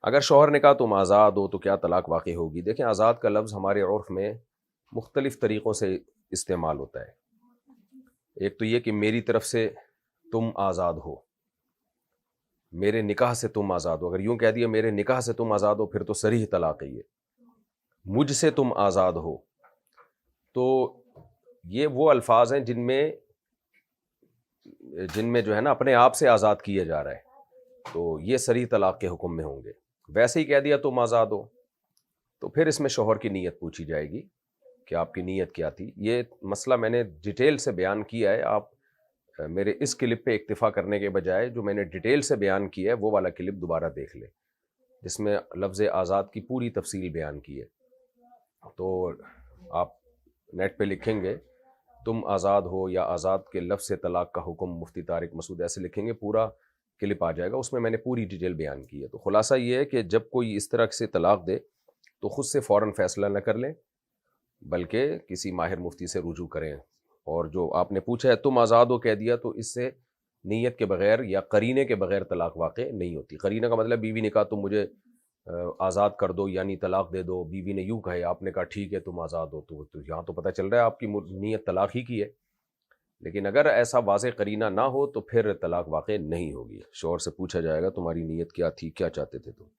اگر شوہر نے کہا تم آزاد ہو تو کیا طلاق واقع ہوگی؟ دیکھیں، آزاد کا لفظ ہمارے عرف میں مختلف طریقوں سے استعمال ہوتا ہے۔ ایک تو یہ کہ میری طرف سے تم آزاد ہو، میرے نکاح سے تم آزاد ہو۔ اگر یوں کہہ دیا میرے نکاح سے تم آزاد ہو پھر تو صریح طلاق ہے یہ۔ مجھ سے تم آزاد ہو، تو یہ وہ الفاظ ہیں جن میں جو ہے نا اپنے آپ سے آزاد کیا جا رہا ہے، تو یہ صریح طلاق کے حکم میں ہوں گے۔ ویسے ہی کہہ دیا تم آزاد ہو تو پھر اس میں شوہر کی نیت پوچھی جائے گی کہ آپ کی نیت کیا تھی۔ یہ مسئلہ میں نے ڈیٹیل سے بیان کیا ہے، آپ میرے اس کلپ پہ اکتفا کرنے کے بجائے جو میں نے ڈیٹیل سے بیان کیا ہے وہ والا کلپ دوبارہ دیکھ لیں، جس میں لفظ آزاد کی پوری تفصیل بیان کی ہے۔ تو آپ نیٹ پہ لکھیں گے تم آزاد ہو یا آزاد کے لفظ سے طلاق کا حکم مفتی طارق مسعود ایسے لکھیں گے، پورا کلپ آ جائے گا، اس میں نے پوری ڈیٹیل بیان کی ہے۔ تو خلاصہ یہ ہے کہ جب کوئی اس طرح سے طلاق دے تو خود سے فوراً فیصلہ نہ کر لیں، بلکہ کسی ماہر مفتی سے رجوع کریں۔ اور جو آپ نے پوچھا ہے تم آزاد ہو کہہ دیا، تو اس سے نیت کے بغیر یا قرینے کے بغیر طلاق واقع نہیں ہوتی۔ قرینہ کا مطلب بیوی نے کہا تم مجھے آزاد کر دو یعنی طلاق دے دو، بیوی نے یوں کہے، آپ نے کہا ٹھیک ہے تم آزاد ہو، تو یہاں تو پتہ چل رہا ہے آپ کی نیت طلاق ہی کی ہے۔ لیکن اگر ایسا واضح قرینہ نہ ہو تو پھر طلاق واقع نہیں ہوگی۔ شوہر سے پوچھا جائے گا تمہاری نیت کیا تھی، کیا چاہتے تھے تم۔